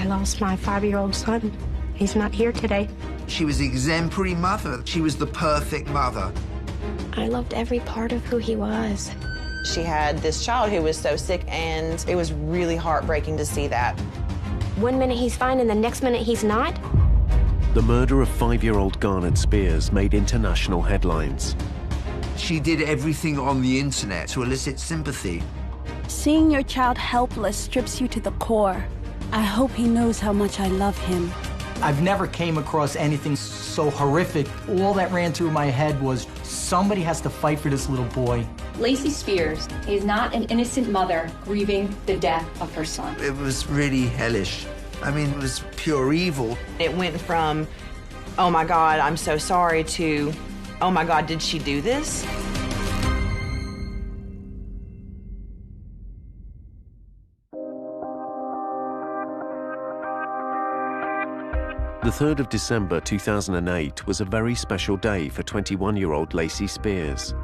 I lost my 5-year-old son. He's not here today. She was exemplary mother. She was the perfect mother. I loved every part of who he was. She had this child who was so sick, and it was really heartbreaking to see that. One minute he's fine, and the next minute he's not. The murder of 5-year-old Garnet Spears made international headlines. She did everything on the internet to elicit sympathy. Seeing your child helpless strips you to the core. I hope he knows how much I love him. I've never came across anything so horrific. All that ran through my head was somebody has to fight for this little boy. Lacey Spears is not an innocent mother grieving the death of her son. It was really hellish. I mean, it was pure evil. It went from, oh my God, I'm so sorry, to, oh my God, did she do this? The 3rd of December 2008 was a very special day for 21-year-old Lacey Spears.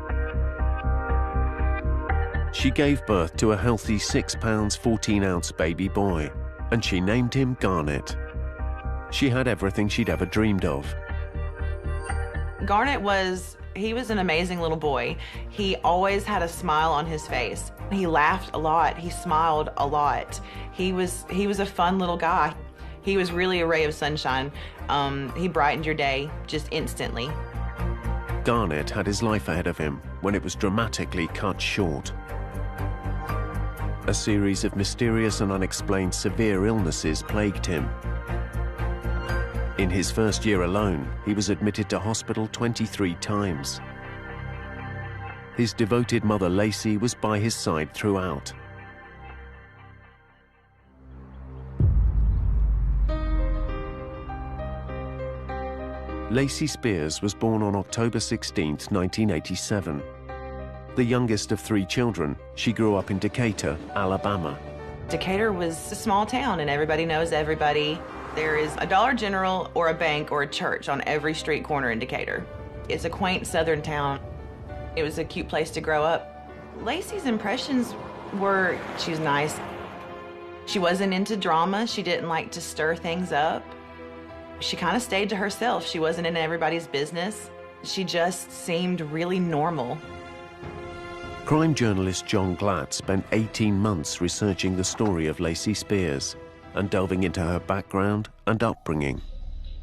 She gave birth to a healthy 6 pounds 14-ounce baby boy, and she named him Garnet. She had everything she'd ever dreamed of. Garnet he was an amazing little boy. He always had a smile on his face. He laughed a lot. He smiled a lot. He was a fun little guy. He was really a ray of sunshine. He brightened your day just instantly. Garnet had his life ahead of him when it was dramatically cut short. A series of mysterious and unexplained severe illnesses plagued him. In his first year alone, he was admitted to hospital 23 times. His devoted mother, Lacey, was by his side throughout. Lacey Spears was born on October 16, 1987. The youngest of 3 children, she grew up in Decatur, Alabama. Decatur was a small town, and everybody knows everybody. There is a Dollar General or a bank or a church on every street corner in Decatur. It's a quaint southern town. It was a cute place to grow up. Lacey's impressions were she was nice. She wasn't into drama. She didn't like to stir things up. She kind of stayed to herself. She wasn't in everybody's business. She just seemed really normal. Crime journalist John Glatt spent 18 months researching the story of Lacey Spears and delving into her background and upbringing.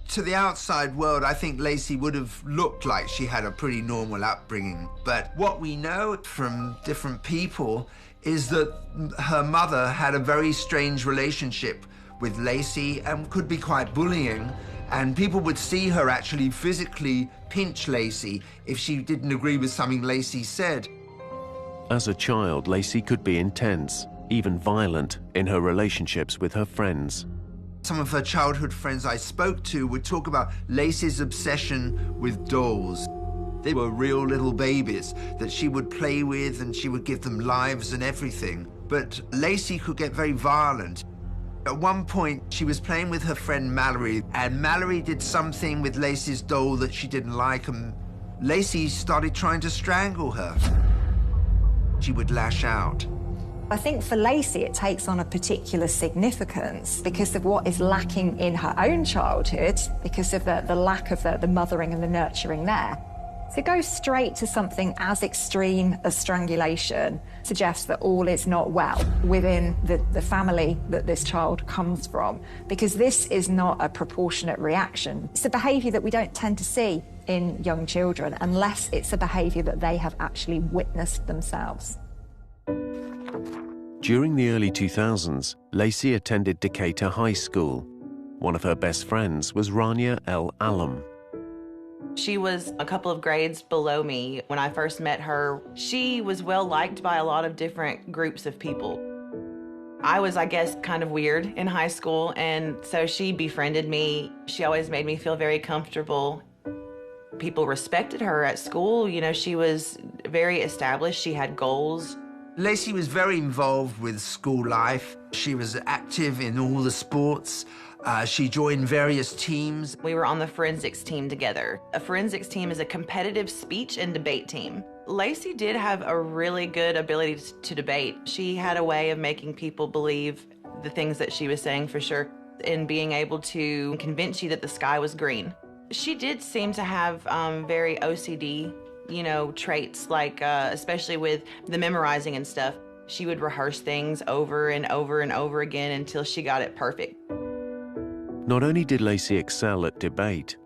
To the outside world, I think Lacey would have looked like she had a pretty normal upbringing. But what we know from different people is that her mother had a very strange relationship with Lacey and could be quite bullying. And people would see her actually physically pinch Lacey if she didn't agree with something Lacey said. As a child, Lacey could be intense, even violent, in her relationships with her friends. Some of her childhood friends I spoke to would talk about Lacey's obsession with dolls. They were real little babies that she would play with, and she would give them lives and everything. But Lacey could get very violent. At one point, she was playing with her friend Mallory, and Mallory did something with Lacey's doll that she didn't like, and Lacey started trying to strangle her. She would lash out. I think for Lacey, it takes on a particular significance because of what is lacking in her own childhood, because of the lack of the mothering and the nurturing there. To go straight to something as extreme as strangulation suggests that all is not well within the family that this child comes from, because this is not a proportionate reaction. It's a behaviour that we don't tend to see in young children unless it's a behaviour that they have actually witnessed themselves. During the early 2000s, Lacey attended Decatur High School. One of her best friends was Rania El Alam. She was a couple of grades below me when I first met her. She was well liked by a lot of different groups of people. I was, I guess, kind of weird in high school, and so she befriended me. She always made me feel very comfortable. People respected her at school. You know, she was very established. She had goals. Lacey was very involved with school life. She was active in all the sports. She joined various teams. We were on the forensics team together. A forensics team is a competitive speech and debate team. Lacey did have a really good ability to debate. She had a way of making people believe the things that she was saying, for sure. and being able to convince you that the sky was green. She did seem to have very OCD, traits, like especially with the memorizing and stuff. She would rehearse things over and over and over again until she got it perfect. Not only did Lacey excel at debate,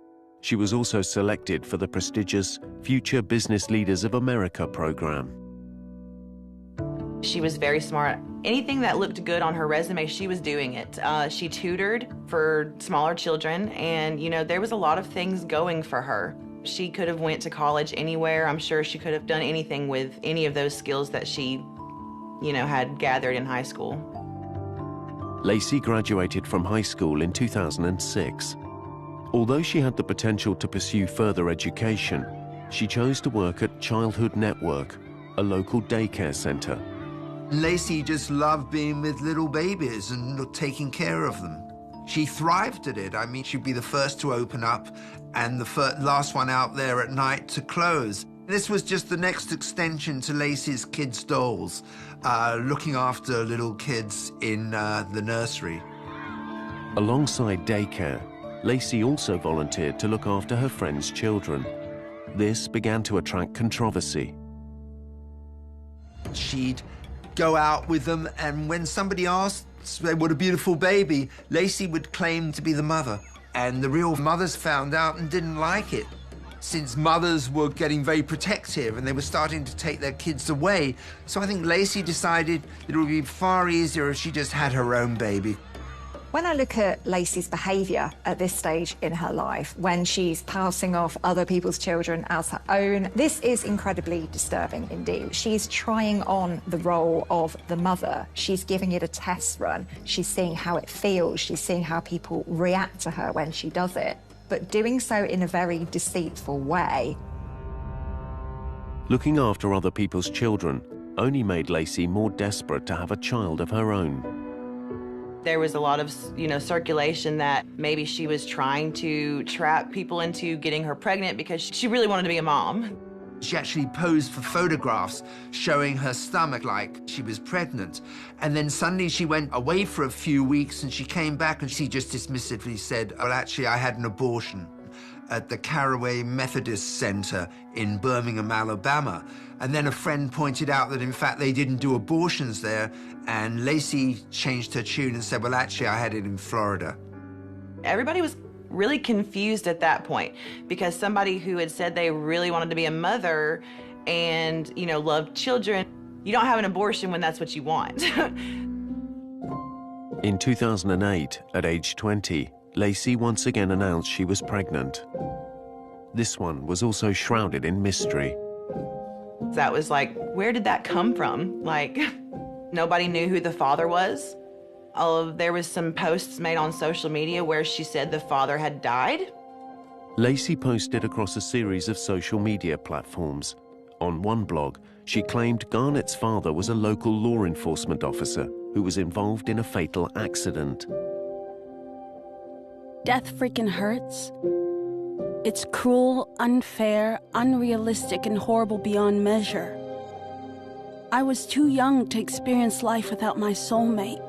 she was also selected for the prestigious Future Business Leaders of America program. She was very smart. Anything that looked good on her resume, she was doing it. She tutored for smaller children, and there was a lot of things going for her. She could have went to college anywhere. I'm sure she could have done anything with any of those skills that she, had gathered in high school. Lacey graduated from high school in 2006. Although she had the potential to pursue further education, she chose to work at Childhood Network, a local daycare center. Lacey just loved being with little babies and taking care of them. She thrived at it. I mean, she'd be the first to open up and the last one out there at night to close. This was just the next extension to Lacey's kids' dolls, looking after little kids in the nursery. Alongside daycare, Lacey also volunteered to look after her friends' children. This began to attract controversy. She'd go out with them, and when somebody asked, what a beautiful baby, Lacey would claim to be the mother. And the real mothers found out and didn't like it, since mothers were getting very protective and they were starting to take their kids away. So I think Lacey decided it would be far easier if she just had her own baby. When I look at Lacey's behaviour at this stage in her life, when she's passing off other people's children as her own, this is incredibly disturbing indeed. She's trying on the role of the mother. She's giving it a test run. She's seeing how it feels. She's seeing how people react to her when she does it, but doing so in a very deceitful way. Looking after other people's children only made Lacey more desperate to have a child of her own. There was a lot of, circulation that maybe she was trying to trap people into getting her pregnant because she really wanted to be a mom. She actually posed for photographs showing her stomach like she was pregnant. And then suddenly she went away for a few weeks and she came back and she just dismissively said, well, actually, I had an abortion at the Caraway Methodist Center in Birmingham, Alabama. And then a friend pointed out that, in fact, they didn't do abortions there. And Lacey changed her tune and said, well, actually, I had it in Florida. Everybody was really confused at that point because somebody who had said they really wanted to be a mother and, loved children, you don't have an abortion when that's what you want. In 2008, at age 20, Lacey once again announced she was pregnant. This one was also shrouded in mystery. That was like, where did that come from? Like, nobody knew who the father was. There was some posts made on social media where she said the father had died. Lacey posted across a series of social media platforms. On one blog, she claimed Garnett's father was a local law enforcement officer who was involved in a fatal accident. Death freaking hurts. It's cruel, unfair, unrealistic, and horrible beyond measure. I was too young to experience life without my soulmate.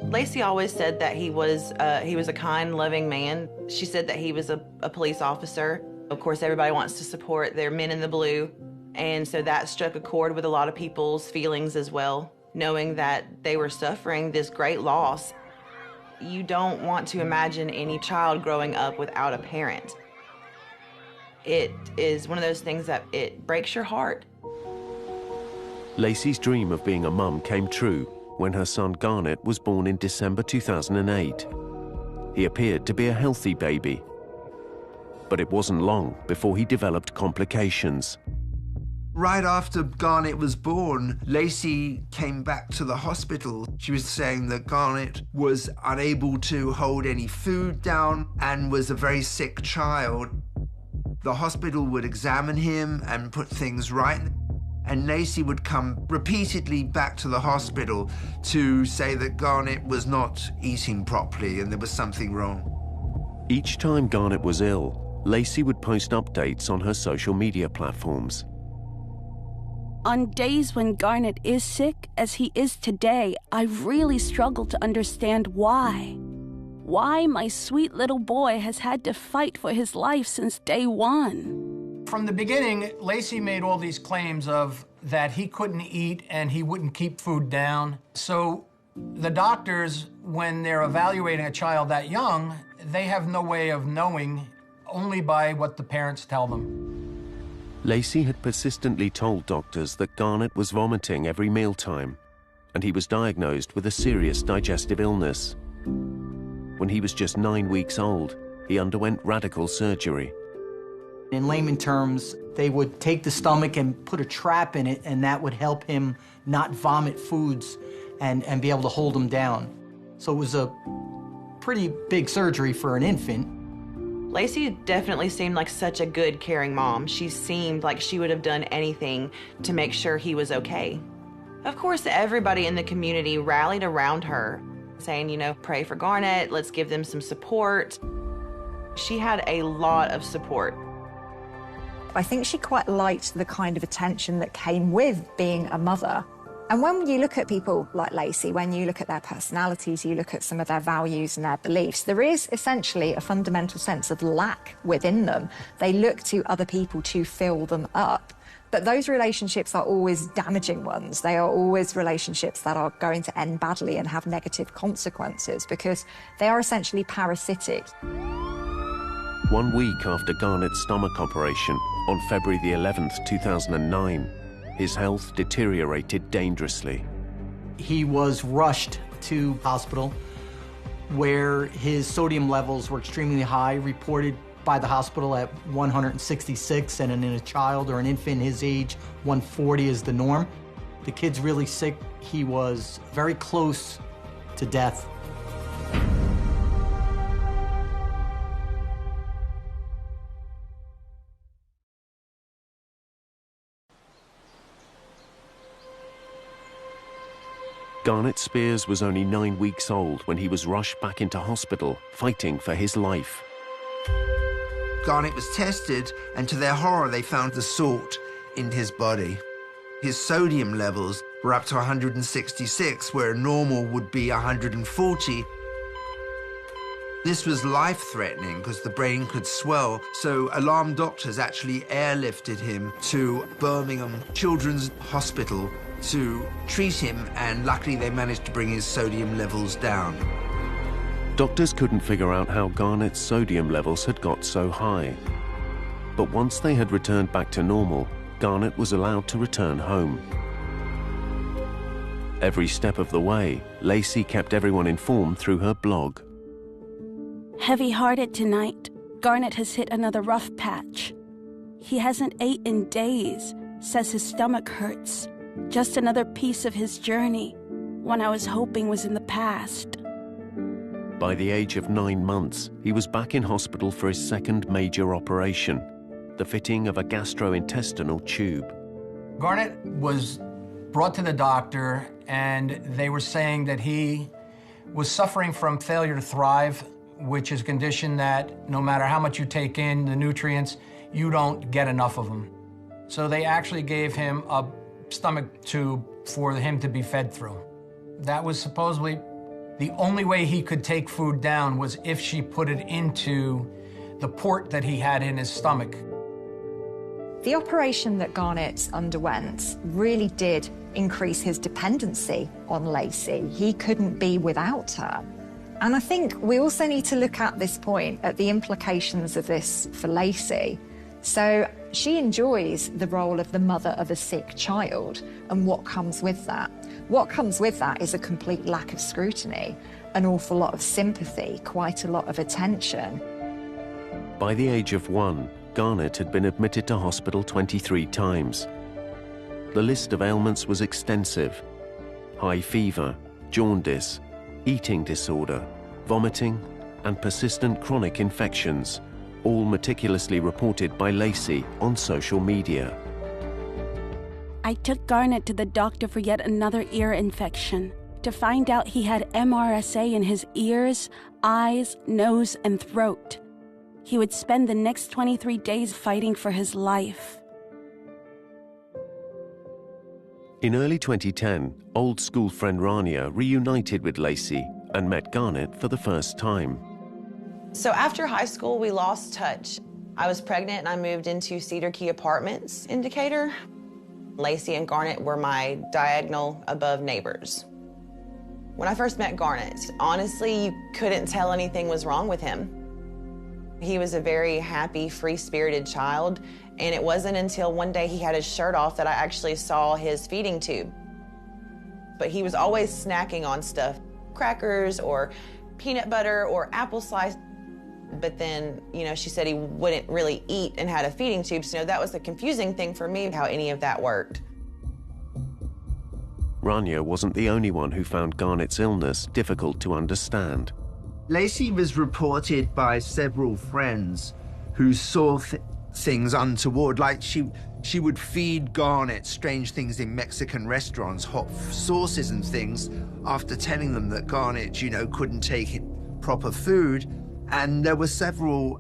Lacey always said that he was a kind, loving man. She said that he was a police officer. Of course, everybody wants to support their men in the blue, and so that struck a chord with a lot of people's feelings as well, knowing that they were suffering this great loss. You don't want to imagine any child growing up without a parent. It is one of those things that it breaks your heart. Lacey's dream of being a mum came true when her son Garnett was born in December 2008. He appeared to be a healthy baby, but it wasn't long before he developed complications. Right after Garnett was born, Lacey came back to the hospital. She was saying that Garnett was unable to hold any food down and was a very sick child. The hospital would examine him and put things right. And Lacey would come repeatedly back to the hospital to say that Garnett was not eating properly and there was something wrong. Each time Garnett was ill, Lacey would post updates on her social media platforms. On days when Garnet is sick, as he is today, I really struggle to understand why. Why my sweet little boy has had to fight for his life since day one. From the beginning, Lacey made all these claims of that he couldn't eat and he wouldn't keep food down. So the doctors, when they're evaluating a child that young, they have no way of knowing, only by what the parents tell them. Lacey had persistently told doctors that Garnet was vomiting every mealtime, and he was diagnosed with a serious digestive illness. When he was just 9 weeks old, he underwent radical surgery. In layman terms, they would take the stomach and put a trap in it, and that would help him not vomit foods and be able to hold him down. So it was a pretty big surgery for an infant. Lacey definitely seemed like such a good, caring mom. She seemed like she would have done anything to make sure he was okay. Of course, everybody in the community rallied around her, saying, you know, pray for Garnet, let's give them some support. She had a lot of support. I think she quite liked the kind of attention that came with being a mother. And when you look at people like Lacey, when you look at their personalities, you look at some of their values and their beliefs, there is essentially a fundamental sense of lack within them. They look to other people to fill them up. But those relationships are always damaging ones. They are always relationships that are going to end badly and have negative consequences because they are essentially parasitic. 1 week after Garnet's stomach operation, on February the 11th, 2009, his health deteriorated dangerously. He was rushed to hospital where his sodium levels were extremely high, reported by the hospital at 166, and in a child or an infant his age, 140 is the norm. The kid's really sick. He was very close to death. Garnet Spears was only 9 weeks old when he was rushed back into hospital, fighting for his life. Garnet was tested, and to their horror, they found the salt in his body. His sodium levels were up to 166, where normal would be 140. This was life-threatening because the brain could swell, so alarmed doctors actually airlifted him to Birmingham Children's Hospital to treat him, and luckily they managed to bring his sodium levels down. Doctors couldn't figure out how Garnet's sodium levels had got so high. But once they had returned back to normal, Garnet was allowed to return home. Every step of the way, Lacey kept everyone informed through her blog. Heavy-hearted tonight, Garnet has hit another rough patch. He hasn't ate in days, says his stomach hurts. Just another piece of his journey, one I was hoping was in the past. By the age of 9 months, he was back in hospital for his second major operation, the fitting of a gastrointestinal tube. Garnet was brought to the doctor, and they were saying that he was suffering from failure to thrive, which is a condition that no matter how much you take in the nutrients, you don't get enough of them. So they actually gave him a stomach tube for him to be fed through. That was supposedly the only way he could take food down, was if she put it into the port that he had in his stomach. The operation that Garnet underwent really did increase his dependency on Lacey. He couldn't be without her. And I think we also need to look at this point at the implications of this for Lacey. So she enjoys the role of the mother of a sick child, and what comes with that? What comes with that is a complete lack of scrutiny, an awful lot of sympathy, quite a lot of attention. By the age of 1, Garnet had been admitted to hospital 23 times. The list of ailments was extensive: high fever, jaundice, eating disorder, vomiting, and persistent chronic infections, all meticulously reported by Lacey on social media. I took Garnet to the doctor for yet another ear infection, to find out he had MRSA in his ears, eyes, nose, and throat. He would spend the next 23 days fighting for his life. In early 2010, old school friend Rania reunited with Lacey and met Garnett for the first time. So after high school, we lost touch. I was pregnant and I moved into Cedar Key Apartments in Decatur. Lacey and Garnett were my diagonal above neighbors. When I first met Garnett, honestly, you couldn't tell anything was wrong with him. He was a very happy, free-spirited child, and it wasn't until one day he had his shirt off that I actually saw his feeding tube. But he was always snacking on stuff, crackers or peanut butter or apple slice. But then, she said he wouldn't really eat and had a feeding tube, so that was the confusing thing for me, how any of that worked. Rania wasn't the only one who found Garnett's illness difficult to understand. Lacey was reported by several friends who saw things untoward, like she would feed Garnett strange things in Mexican restaurants, hot sauces and things, after telling them that Garnett, couldn't take proper food. And there were several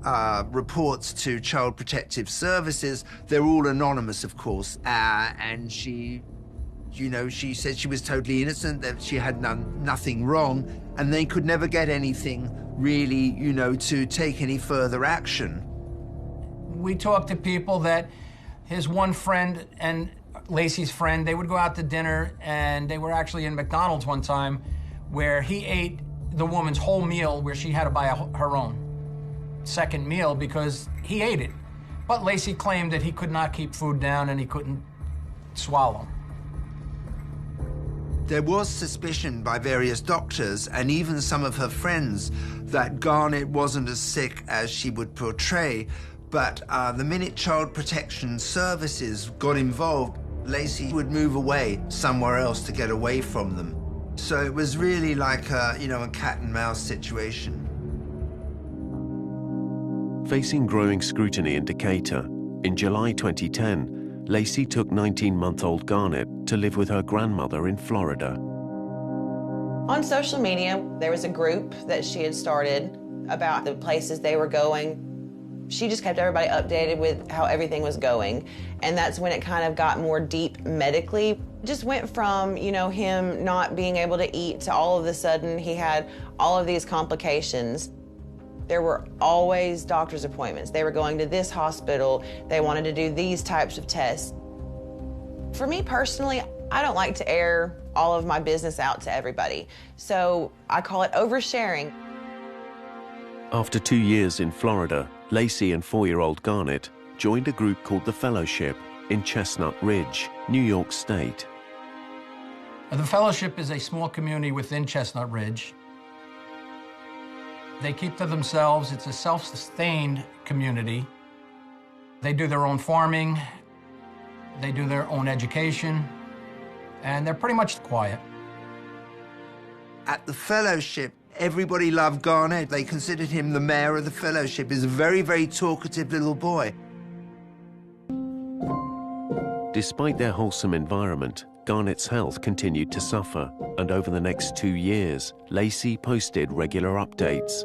reports to Child Protective Services. They're all anonymous, of course. And she said she was totally innocent, that she had nothing wrong, and they could never get anything really, to take any further action. We talked to people that his one friend and Lacey's friend, they would go out to dinner, and they were actually in McDonald's one time where he ate the woman's whole meal, where she had to buy her own second meal because he ate it. But Lacey claimed that he could not keep food down and he couldn't swallow. There was suspicion by various doctors and even some of her friends that Garnett wasn't as sick as she would portray, but the minute Child Protection Services got involved, Lacey would move away somewhere else to get away from them. So it was really like a cat and mouse situation. Facing growing scrutiny in Decatur, in July 2010, Lacey took 19-month-old Garnett to live with her grandmother in Florida. On social media, there was a group that she had started about the places they were going. She just kept everybody updated with how everything was going. And that's when it kind of got more deep medically. Just went from, him not being able to eat to all of a sudden he had all of these complications. There were always doctor's appointments. They were going to this hospital. They wanted to do these types of tests. For me personally, I don't like to air all of my business out to everybody. So I call it oversharing. After 2 years in Florida, Lacey and 4-year-old Garnett joined a group called The Fellowship in Chestnut Ridge, New York State. The Fellowship is a small community within Chestnut Ridge. They keep to themselves. It's a self-sustained community. They do their own farming. They do their own education. And they're pretty much quiet. At the Fellowship, everybody loved Garnett. They considered him the mayor of the Fellowship. He's a very, very talkative little boy. Despite their wholesome environment, Garnett's health continued to suffer, and over the next 2 years, Lacey posted regular updates.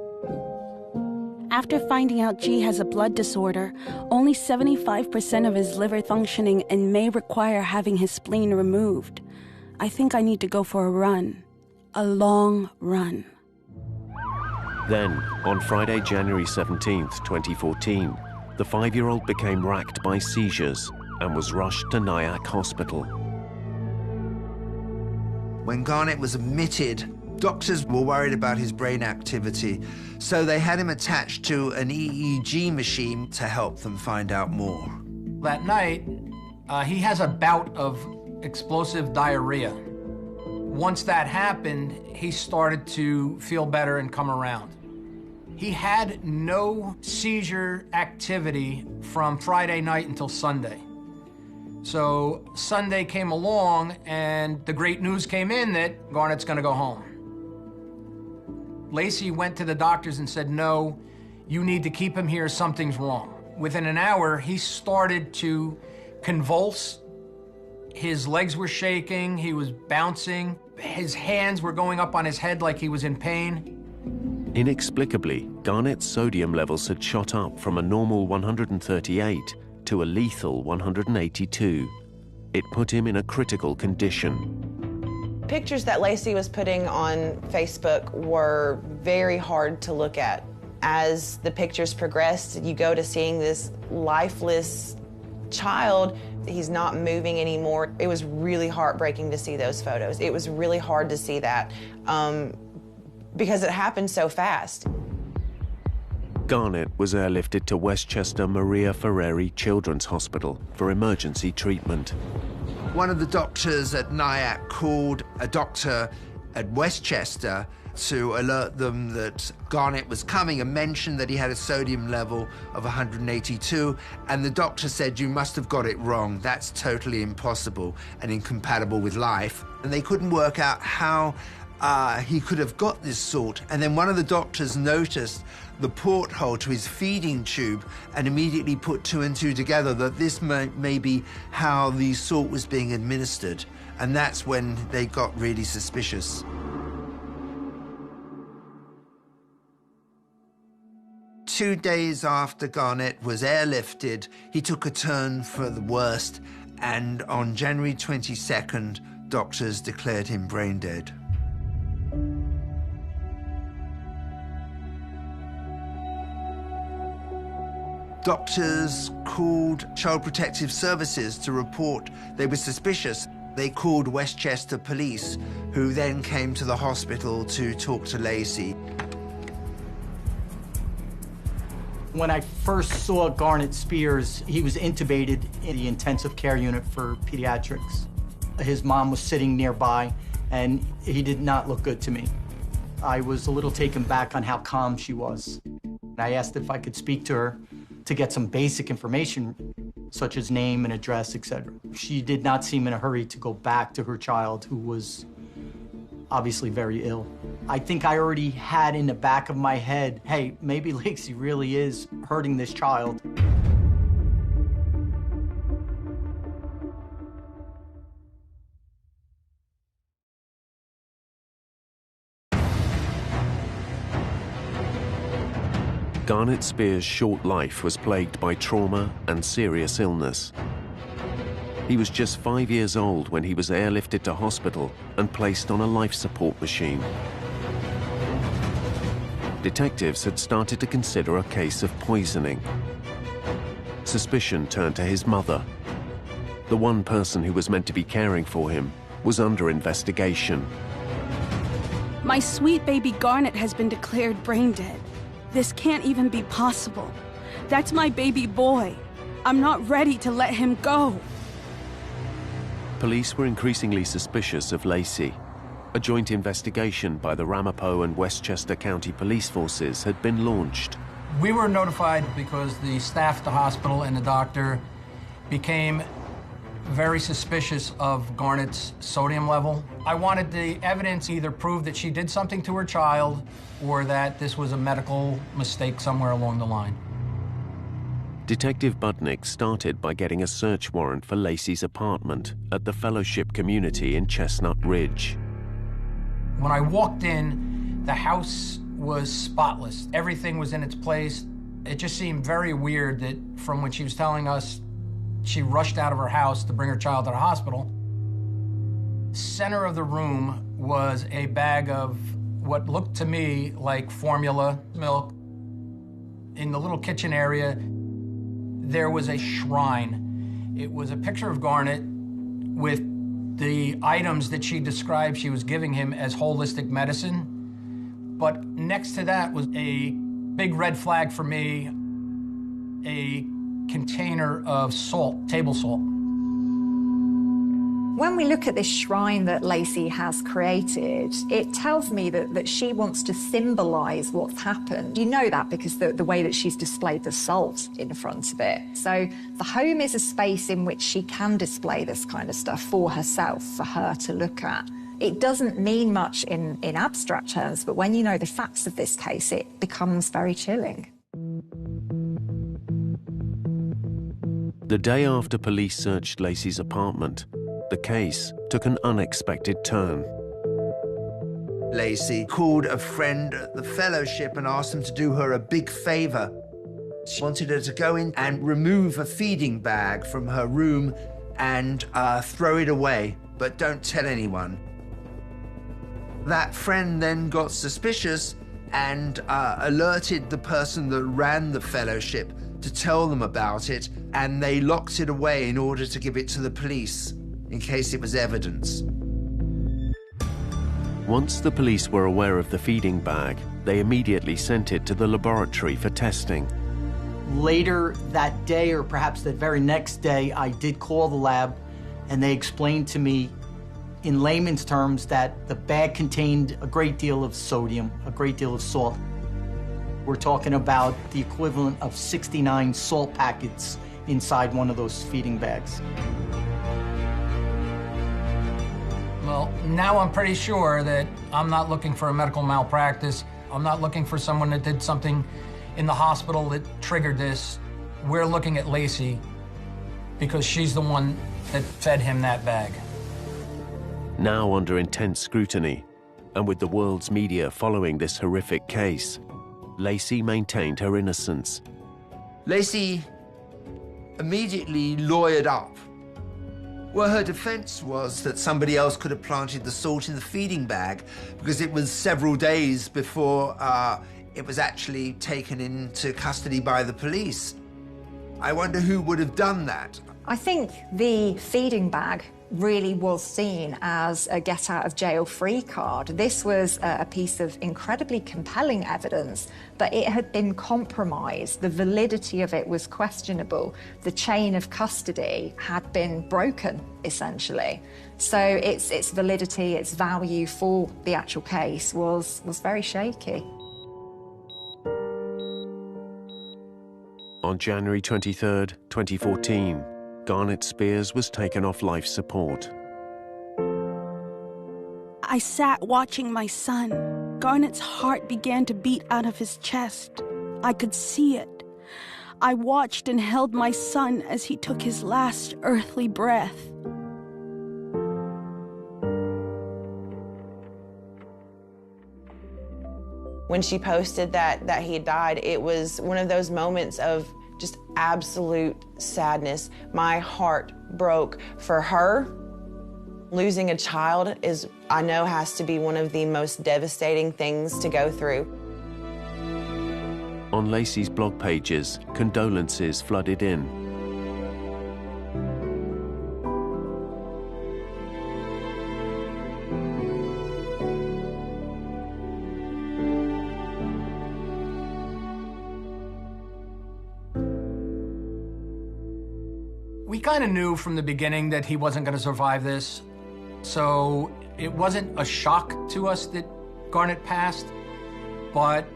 After finding out G has a blood disorder, only 75% of his liver functioning and may require having his spleen removed. I think I need to go for a run. A long run. Then, on Friday, January 17th, 2014, the 5-year-old became racked by seizures and was rushed to Nyack Hospital. When Garnett was admitted, doctors were worried about his brain activity, so they had him attached to an EEG machine to help them find out more. That night, he has a bout of explosive diarrhea. Once that happened, he started to feel better and come around. He had no seizure activity from Friday night until Sunday. So Sunday came along and the great news came in that Garnett's gonna go home. Lacey went to the doctors and said, no, you need to keep him here, something's wrong. Within an hour, he started to convulse. His legs were shaking, he was bouncing. His hands were going up on his head like he was in pain. Inexplicably, Garnett's sodium levels had shot up from a normal 138 to a lethal 182. it put him in a critical condition. Pictures that Laci was putting on Facebook were very hard to look at. As the pictures progressed, you go to seeing this lifeless child. He's not moving anymore. It was really heartbreaking to see those photos. It was really hard to see that because it happened so fast. Garnett was airlifted to Westchester Maria Ferreri Children's Hospital for emergency treatment. One of the doctors at Nyack called a doctor at Westchester to alert them that Garnett was coming and mentioned that he had a sodium level of 182, and the doctor said, "You must have got it wrong. That's totally impossible and incompatible with life." And they couldn't work out how he could have got this salt. And then one of the doctors noticed the porthole to his feeding tube and immediately put two and two together that this may be how the salt was being administered. And that's when they got really suspicious. Two days after Garnett was airlifted, he took a turn for the worst, and on January 22nd, doctors declared him brain dead. Doctors called Child Protective Services to report they were suspicious. They called Westchester Police, who then came to the hospital to talk to Laci. When I first saw Garnett Spears, he was intubated in the intensive care unit for pediatrics. His mom was sitting nearby, and he did not look good to me. I was a little taken back on how calm she was. I asked if I could speak to her to get some basic information, such as name and address, etc. She did not seem in a hurry to go back to her child, who was obviously very ill. I think I already had in the back of my head, hey, maybe Laci really is hurting this child. Garnett Spears' short life was plagued by trauma and serious illness. He was just 5 years old when he was airlifted to hospital and placed on a life support machine. Detectives had started to consider a case of poisoning. Suspicion turned to his mother. The one person who was meant to be caring for him was under investigation. My sweet baby Garnett has been declared brain dead. This can't even be possible. That's my baby boy. I'm not ready to let him go. Police were increasingly suspicious of Laci. A joint investigation by the Ramapo and Westchester County Police Forces had been launched. We were notified because the staff at the hospital and the doctor became very suspicious of Garnett's sodium level. I wanted the evidence either prove that she did something to her child or that this was a medical mistake somewhere along the line. Detective Budnick started by getting a search warrant for Laci's apartment at the Fellowship Community in Chestnut Ridge. When I walked in, the house was spotless. Everything was in its place. It just seemed very weird that from when she was telling us she rushed out of her house to bring her child to the hospital. Center of the room was a bag of what looked to me like formula milk. In the little kitchen area, there was a shrine. It was a picture of Garnett with the items that she described she was giving him as holistic medicine. But next to that was a big red flag for me, a container of salt, table salt. When we look at this shrine that Laci has created, it tells me that she wants to symbolize what's happened. You know that because the way that she's displayed the salt in front of it. So the home is a space in which she can display this kind of stuff for herself, for her to look at. It doesn't mean much in abstract terms, but when you know the facts of this case, it becomes very chilling. The day after police searched Laci's apartment, the case took an unexpected turn. Laci called a friend at the fellowship and asked him to do her a big favor. She wanted her to go in and remove a feeding bag from her room and throw it away, but don't tell anyone. That friend then got suspicious and alerted the person that ran the fellowship to tell them about it, and they locked it away in order to give it to the police in case it was evidence. Once the police were aware of the feeding bag, they immediately sent it to the laboratory for testing. Later that day, or perhaps the very next day, I did call the lab, and they explained to me in layman's terms that the bag contained a great deal of sodium, a great deal of salt. We're talking about the equivalent of 69 salt packets inside one of those feeding bags. Well, now I'm pretty sure that I'm not looking for a medical malpractice. I'm not looking for someone that did something in the hospital that triggered this. We're looking at Lacey because she's the one that fed him that bag. Now under intense scrutiny, and with the world's media following this horrific case, Lacey maintained her innocence. Lacey immediately lawyered up. Well, her defense was that somebody else could have planted the salt in the feeding bag because it was several days before it was actually taken into custody by the police. I wonder who would have done that. I think the feeding bag really was seen as a get-out-of-jail-free card. This was a piece of incredibly compelling evidence, but it had been compromised. The validity of it was questionable. The chain of custody had been broken, essentially. So its validity, its value for the actual case was very shaky. On January 23rd, 2014, Garnet Spears was taken off life support. I sat watching my son. Garnet's heart began to beat out of his chest. I could see it. I watched and held my son as he took his last earthly breath. When she posted that he had died, it was one of those moments of just absolute sadness. My heart broke for her. Losing a child is, I know, has to be one of the most devastating things to go through. On Lacey's blog pages, condolences flooded in. We kind of knew from the beginning that he wasn't going to survive this, so it wasn't a shock to us that Garnet passed, but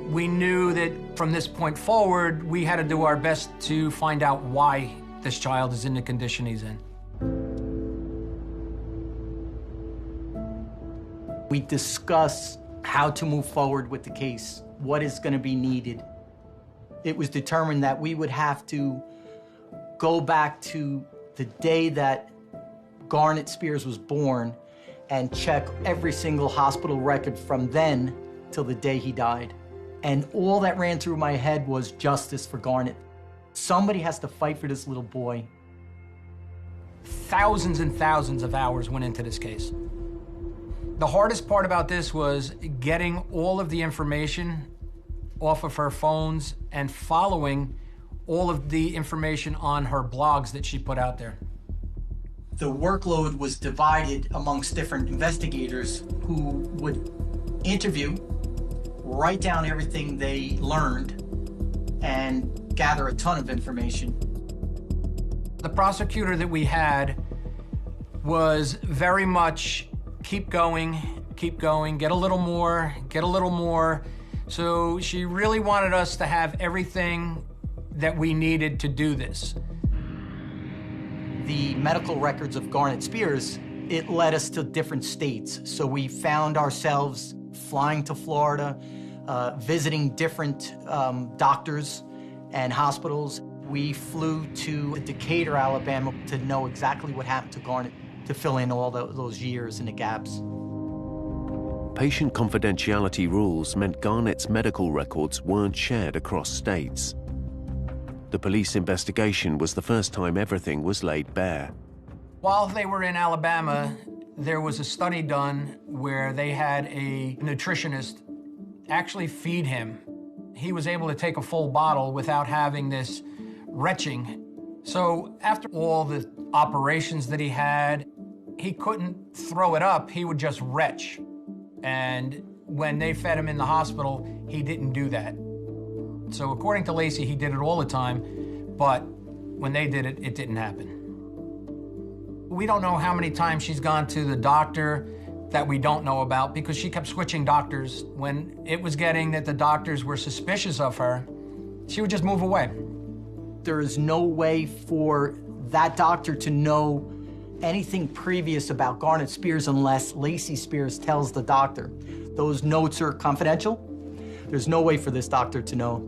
we knew that from this point forward, we had to do our best to find out why this child is in the condition he's in. We discussed how to move forward with the case, what is going to be needed. It was determined that we would have to go back to the day that Garnet Spears was born and check every single hospital record from then till the day he died. And all that ran through my head was justice for Garnet. Somebody has to fight for this little boy. Thousands and thousands of hours went into this case. The hardest part about this was getting all of the information off of her phones and following all of the information on her blogs that she put out there. The workload was divided amongst different investigators who would interview, write down everything they learned, and gather a ton of information. The prosecutor that we had was very much keep going, get a little more, get a little more. So she really wanted us to have everything that we needed to do this. The medical records of Garnet Spears, it led us to different states. So we found ourselves flying to Florida, visiting different doctors and hospitals. We flew to Decatur, Alabama to know exactly what happened to Garnet, to fill in all those years and the gaps. Patient confidentiality rules meant Garnet's medical records weren't shared across states. The police investigation was the first time everything was laid bare. While they were in Alabama, there was a study done where they had a nutritionist actually feed him. He was able to take a full bottle without having this retching. So after all the operations that he had, he couldn't throw it up, he would just retch. And when they fed him in the hospital, he didn't do that. So according to Laci, he did it all the time, but when they did it, it didn't happen. We don't know how many times she's gone to the doctor that we don't know about because she kept switching doctors. When it was getting that the doctors were suspicious of her, she would just move away. There is no way for that doctor to know anything previous about Garnet Spears unless Laci Spears tells the doctor. Those notes are confidential. There's no way for this doctor to know.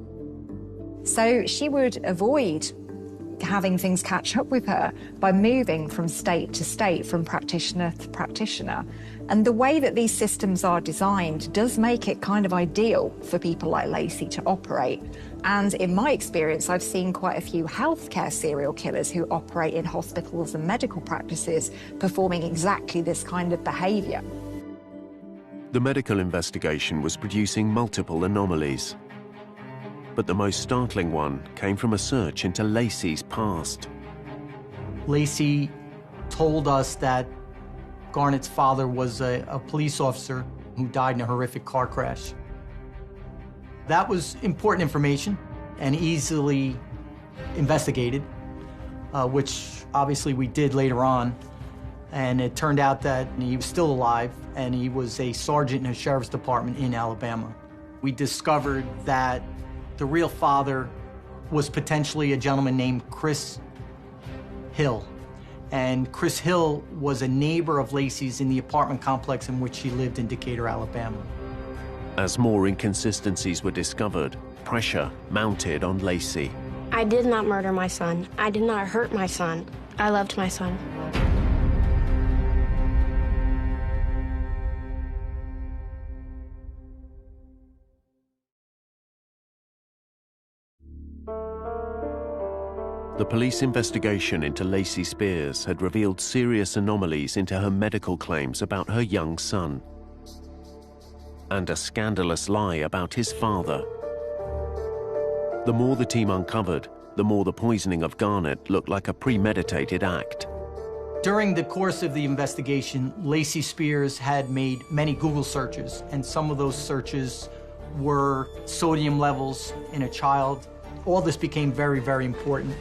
So she would avoid having things catch up with her by moving from state to state, from practitioner to practitioner. And the way that these systems are designed does make it kind of ideal for people like Laci to operate. And in my experience, I've seen quite a few healthcare serial killers who operate in hospitals and medical practices performing exactly this kind of behavior. The medical investigation was producing multiple anomalies. But the most startling one came from a search into Laci's past. Laci told us that Garnet's father was a police officer who died in a horrific car crash. That was important information and easily investigated, which obviously we did later on. And it turned out that he was still alive, and he was a sergeant in a sheriff's department in Alabama. We discovered that the real father was potentially a gentleman named Chris Hill. And Chris Hill was a neighbor of Laci's in the apartment complex in which she lived in Decatur, Alabama. As more inconsistencies were discovered, pressure mounted on Laci. I did not murder my son. I did not hurt my son. I loved my son. The police investigation into Laci Spears had revealed serious anomalies into her medical claims about her young son, and a scandalous lie about his father. The more the team uncovered, the more the poisoning of Garnet looked like a premeditated act. During the course of the investigation, Laci Spears had made many Google searches, and some of those searches were sodium levels in a child. All this became very, very important.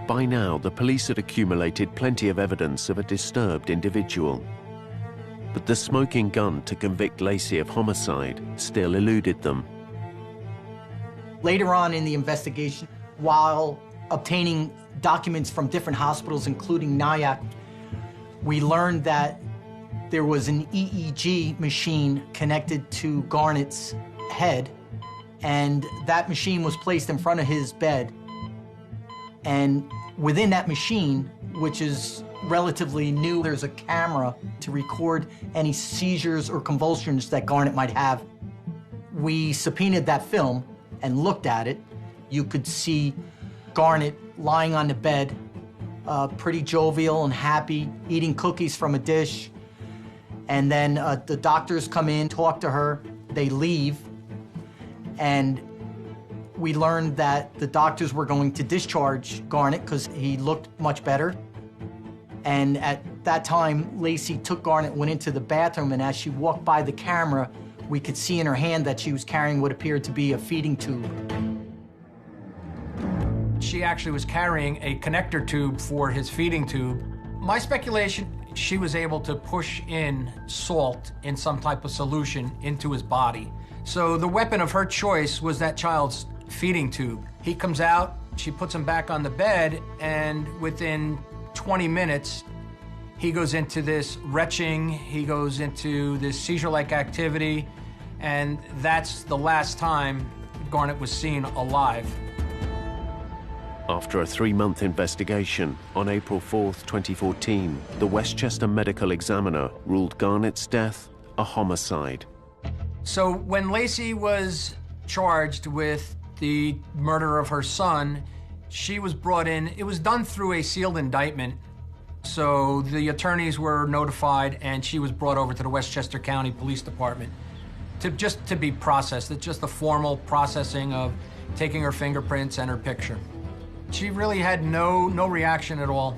By now, the police had accumulated plenty of evidence of a disturbed individual. But the smoking gun to convict Laci of homicide still eluded them. Later on in the investigation, while obtaining documents from different hospitals, including Nyack, we learned that there was an EEG machine connected to Garnet's head, and that machine was placed in front of his bed. And within that machine, which is relatively new, there's a camera to record any seizures or convulsions that Garnet might have. We subpoenaed that film and looked at it. You could see Garnet lying on the bed, pretty jovial and happy, eating cookies from a dish. And then the doctors come in, talk to her, they leave, and we learned that the doctors were going to discharge Garnet because he looked much better. And at that time, Laci took Garnet, went into the bathroom, and as she walked by the camera, we could see in her hand that she was carrying what appeared to be a feeding tube. She actually was carrying a connector tube for his feeding tube. My speculation, she was able to push in salt in some type of solution into his body. So the weapon of her choice was that child's feeding tube. He comes out, she puts him back on the bed, and within 20 minutes, he goes into this retching, he goes into this seizure-like activity, and that's the last time Garnet was seen alive. After a 3-month investigation, on April 4th, 2014, the Westchester Medical Examiner ruled Garnet's death a homicide. So when Laci was charged with the murder of her son, she was brought in. It was done through a sealed indictment, So the attorneys were notified, and she was brought over to the Westchester County Police Department to be processed. It's just a formal processing of taking her fingerprints and her picture. She really had no reaction at all.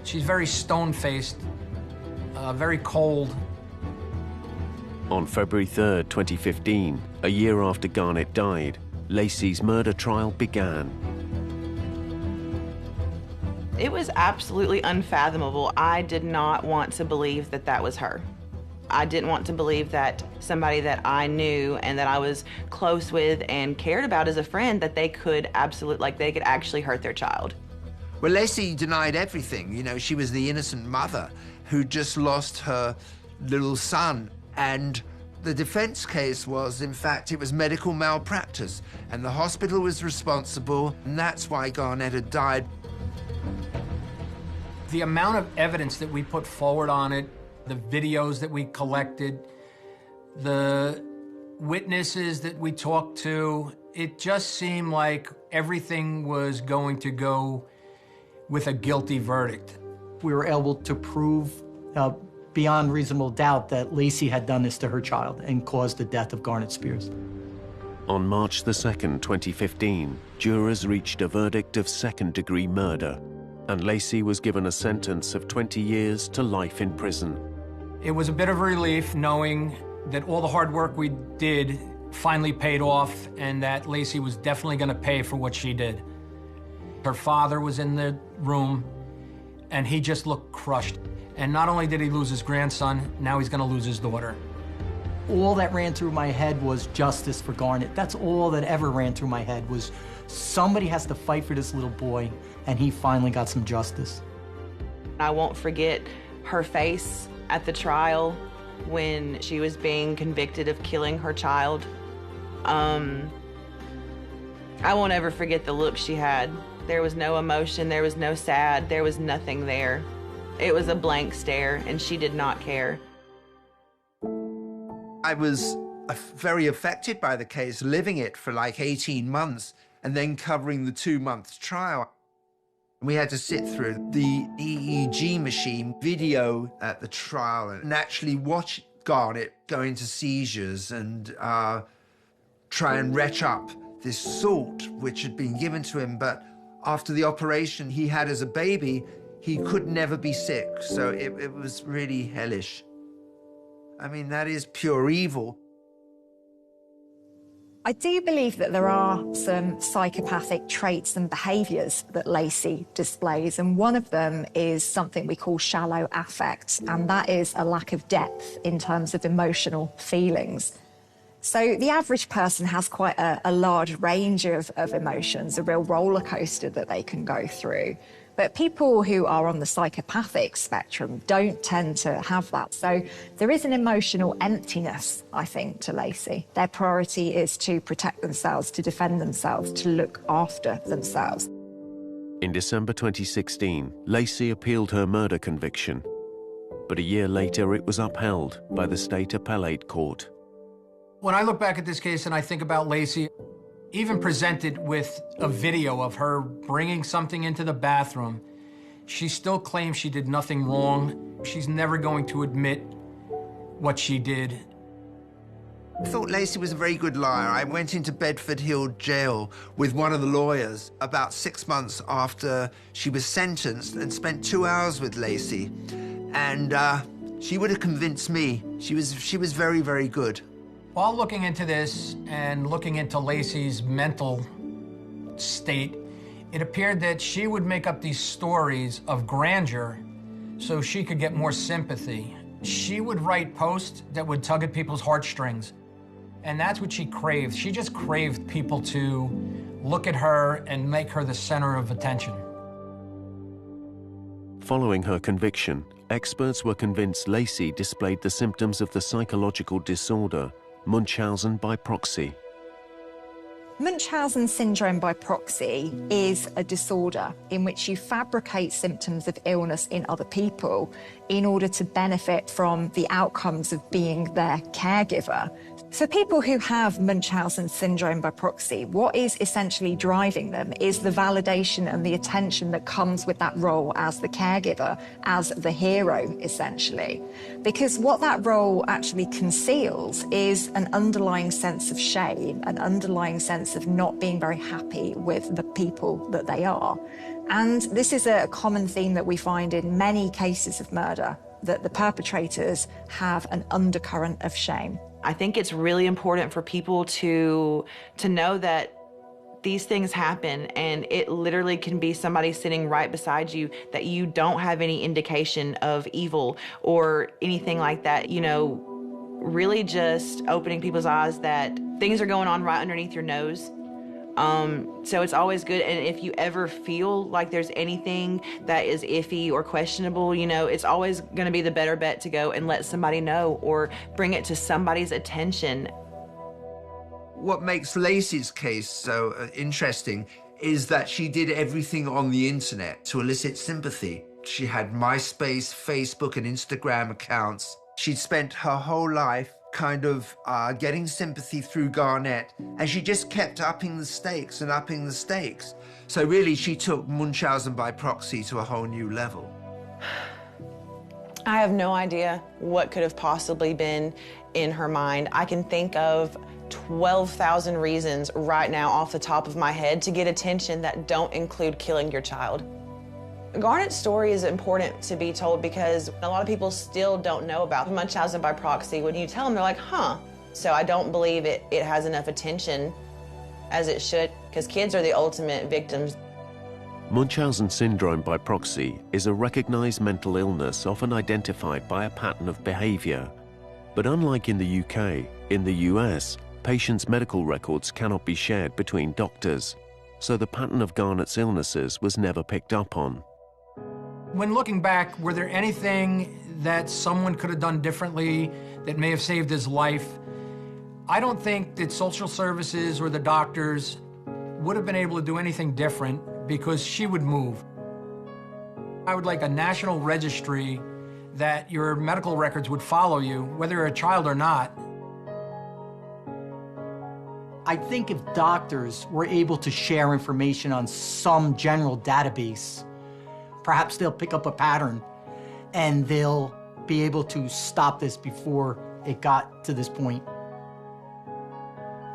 She's very stone-faced, very cold. On February 3rd, 2015, a year after Garnett died, Laci's murder trial began. It was absolutely unfathomable. I did not want to believe that that was her. I didn't want to believe that somebody that I knew and that I was close with and cared about as a friend, that they could actually hurt their child. Well, Laci denied everything. You know, she was the innocent mother who just lost her little son. And the defense case was, in fact, it was medical malpractice, and the hospital was responsible, and that's why Garnett had died. The amount of evidence that we put forward on it, the videos that we collected, the witnesses that we talked to, it just seemed like everything was going to go with a guilty verdict. We were able to prove beyond reasonable doubt that Laci had done this to her child and caused the death of Garnett Spears. On March the 2nd, 2015, jurors reached a verdict of second-degree murder, and Laci was given a sentence of 20 years to life in prison. It was a bit of a relief knowing that all the hard work we did finally paid off, and that Laci was definitely going to pay for what she did. Her father was in the room, and he just looked crushed. And not only did he lose his grandson, now he's going to lose his daughter. All that ran through my head was justice for Garnett. That's all that ever ran through my head was somebody has to fight for this little boy, and he finally got some justice. I won't forget her face at the trial when she was being convicted of killing her child. I won't ever forget the look she had. There was no emotion, there was no sad, there was nothing there. It was a blank stare, and she did not care. I was very affected by the case, living it for like 18 months and then covering the 2-month trial. We had to sit through the EEG machine video at the trial and actually watch Garnett go into seizures and try and retch up this salt which had been given to him. But after the operation he had as a baby, he could never be sick. So it was really hellish. I mean, that is pure evil. I do believe that there are some psychopathic traits and behaviours that Laci displays, and one of them is something we call shallow affect, and that is a lack of depth in terms of emotional feelings. So the average person has quite a large range of emotions, a real roller coaster that they can go through. But people who are on the psychopathic spectrum don't tend to have that. So there is an emotional emptiness, I think, to Laci. Their priority is to protect themselves, to defend themselves, to look after themselves. In December 2016, Laci appealed her murder conviction, but a year later it was upheld by the state appellate court. When I look back at this case and I think about Laci, even presented with a video of her bringing something into the bathroom, she still claims she did nothing wrong. She's never going to admit what she did. I thought Laci was a very good liar. I went into Bedford Hill jail with one of the lawyers about 6 months after she was sentenced and spent 2 hours with Laci. And she would have convinced me. She was very, very good. While looking into this and looking into Laci's mental state, it appeared that she would make up these stories of grandeur so she could get more sympathy. She would write posts that would tug at people's heartstrings, and that's what she craved. She just craved people to look at her and make her the center of attention. Following her conviction, experts were convinced Laci displayed the symptoms of the psychological disorder Munchausen by proxy. Munchausen syndrome by proxy is a disorder in which you fabricate symptoms of illness in other people in order to benefit from the outcomes of being their caregiver. For people who have Munchausen syndrome by proxy, what is essentially driving them is the validation and the attention that comes with that role as the caregiver, as the hero, essentially. Because what that role actually conceals is an underlying sense of shame, an underlying sense of not being very happy with the people that they are. And this is a common theme that we find in many cases of murder, that the perpetrators have an undercurrent of shame. I think it's really important for people to know that these things happen, and it literally can be somebody sitting right beside you that you don't have any indication of evil or anything like that. You know, really just opening people's eyes that things are going on right underneath your nose. So it's always good, and if you ever feel like there's anything that is iffy or questionable, you know, it's always going to be the better bet to go and let somebody know or bring it to somebody's attention. What makes Lacey's case so interesting is that she did everything on the internet to elicit sympathy. She had MySpace, Facebook, and Instagram accounts. She'd spent her whole life kind of getting sympathy through Garnett, and she just kept upping the stakes and upping the stakes. So really, she took Munchausen by proxy to a whole new level. I have no idea what could have possibly been in her mind. I can think of 12,000 reasons right now off the top of my head to get attention that don't include killing your child. Garnett's story is important to be told because a lot of people still don't know about Munchausen by proxy. When you tell them, they're like, huh. So I don't believe it has enough attention as it should, because kids are the ultimate victims. Munchausen syndrome by proxy is a recognized mental illness often identified by a pattern of behavior. But unlike in the UK, in the US, patients' medical records cannot be shared between doctors, so the pattern of Garnett's illnesses was never picked up on. When looking back, were there anything that someone could have done differently that may have saved his life? I don't think that social services or the doctors would have been able to do anything different because she would move. I would like a national registry that your medical records would follow you, whether you're a child or not. I think if doctors were able to share information on some general database, perhaps they'll pick up a pattern and they'll be able to stop this before it got to this point.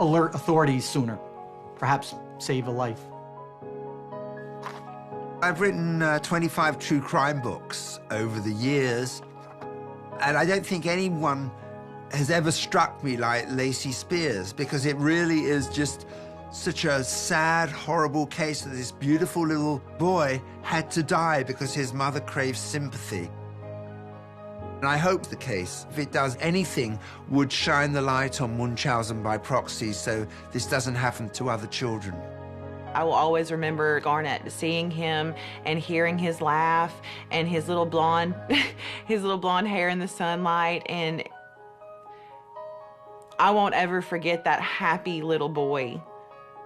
Alert authorities sooner, perhaps save a life. I've written 25 true crime books over the years, and I don't think anyone has ever struck me like Lacey Spears, because it really is just such a sad, horrible case that this beautiful little boy had to die because his mother craved sympathy. And I hope the case, if it does anything, would shine the light on Munchausen by proxy so this doesn't happen to other children. I will always remember Garnett, seeing him and hearing his laugh and his little blonde, his little blonde hair in the sunlight, and I won't ever forget that happy little boy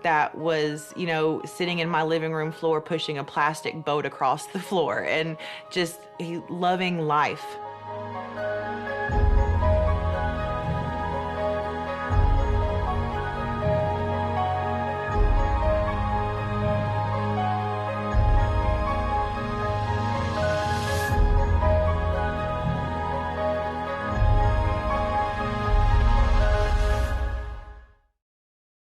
that was, you know, sitting in my living room floor pushing a plastic boat across the floor and just loving life.